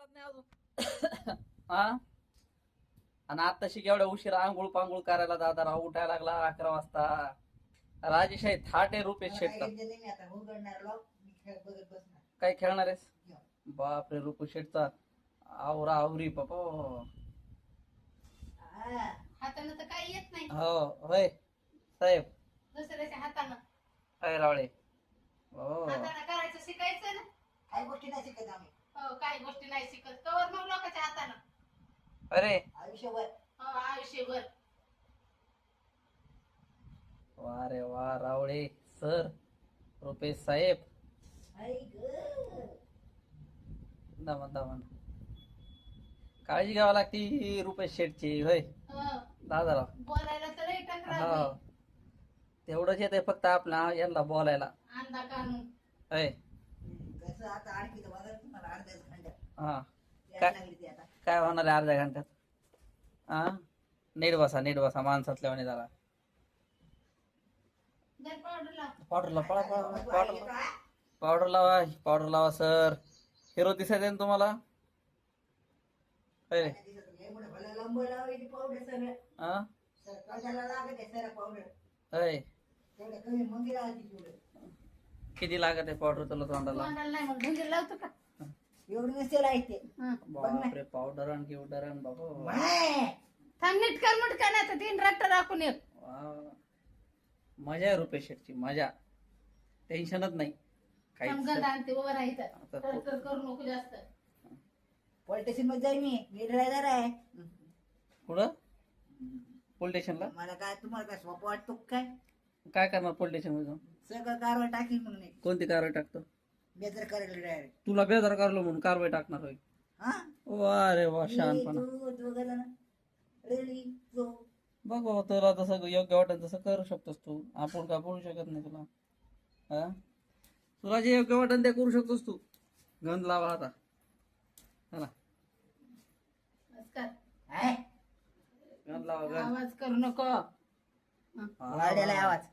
आलाच नाही अजून. हा. आणि आताशी एवढ्या उशिरा आंघोळ पांघोळ करायला दादा राव उठायला लागला 11 वाजता. राजेशाही थाट आहे रुपेश शेटचा. काय खेळणार आहेस? बापरे रुपेश शेटचा आवरा आवरी बाबा. हातानं तर काही येत नाही. हो होय साहेब. दुसऱ्याच्या हातानं काय रावळे हो. हातानं करायचं शिकायचं ना. काही गोष्टी नाही शिकत आम्ही. हो काही गोष्टी नाही शिकत कवर मग लोकांच्या हातानं. अरे आयुष्यभर हो आयुष्यभर. वा रे वा रावळे सर रुपेश साहेब. दमन दमन काळजी घ्यावी लागती रुपेश शेटची होय हो दादाराव. बोलायला तर लई टकरार हो नाही. तेवढंच येते फक्त आपला यांना बोलायला अंडा काढून होय. कसं आता आणखी तर बघा तुम्हाला अर्ध्याच घंट्यात हा यायला काय लागली ती आता. काय होणार आहे अर्ध्या घंट्यात? हा नीट बसा माणसातल्या वाणी जरा. जर पावडर लाव. पावडरला पावडर लावा सर. हिरो दिसायचे ना तुम्हाला होय. लय मोठं भलं लंब लावायची पावडर सगळं. हा सर कशाला लागत आहे सर पावडर? होय. तेवढं कमी मंगी लावायची तेवढं. किती लागत आहे पावडर तुला तोंडाला? तोंडाला नाही मग ढुंगीर लावतो का? एवढं नसेल आहे ते. हं. बापरे पावडर आणि गिवडर आणि बाबा माय. थांब नीट कर मुटका नाही तर तीन रट्टा राखून येत. वा. मजा आहे रुपेश शेटची मजा. टेन्शनच नाही थांब काहीच. गंध आणते उभं राहायचं आता तर करू नको जास्त. पोलीस स्टेशन मध्ये जाईन मी ड्रायव्हर आहे. कुठं पोलीस स्टेशनला? मला काय तुम्हाला काय सोपं वाटतो का काय? काय करणार पोलीस स्टेशन मध्ये जाऊन? सगळं कारवाई टाकील म्हणून एक. कोणती कारवाई टाकतो? बेदर करायला डायरेक्ट. तुला बेजार करलो म्हणून कारवाई टाकणार होय? हा वा रे वा शहाणपणा. तू दोघं जण रेडी जो. बघ बाबा तुला तसं योग्य वाटेल तसं करू शकतोस तू. आपण काय बोलू शकत नाही तुला. हा तुला जे योग्य वाटेल ते करू शकतोस तू. गंध लावा आता हा ना. बस कर. हाय गंध लावा गंध. आवाज करू नको. वाढलेला आहे आवाज.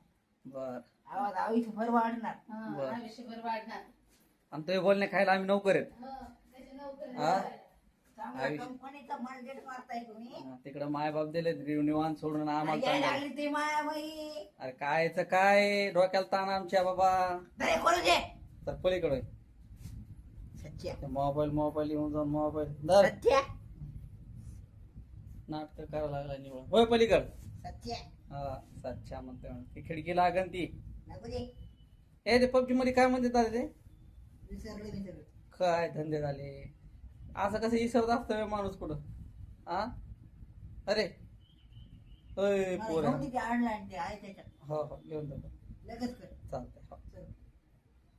बर आवाज आयुष्य भर वाढणार. हं, बरं. आयुष्यभर वाढणार. आणि ते बोलणे खायला आम्ही नोकर आहेत. हं, त्याची नोकरी हा? नाही. चांगल्या कंपनीचा मार्केट मारताय तुम्ही. तिकडे मायबाप दिले निवांत सोडून आम्हाला यायला चांगलं. लागली ते मायाबाई. अरे कायचं काय डोक्याला ताण आमच्या बाबा. अरे करू दे. तर पलीकडे सच्च्या मोबाईल येऊन जाऊन मोबाईल धर. सच्च्या नाटक करायला लागला निवड होय पलीकड. सच्च्या हा सच्चा म्हणते ती खिडकी लागन ती. नको दे. ए ते पबजी मध्ये काय म्हणते दादा ते? विसरले मी सगळं. काय धंदे झाले असं कसं इसरत असतं बे माणूस कुठं. हा अरे होय मला पोर घेऊन दे ते ऑनलाईन ते आहे त्याच्यात. हो हो घेऊन जातो लगेच कर. चालतंय हो. चल.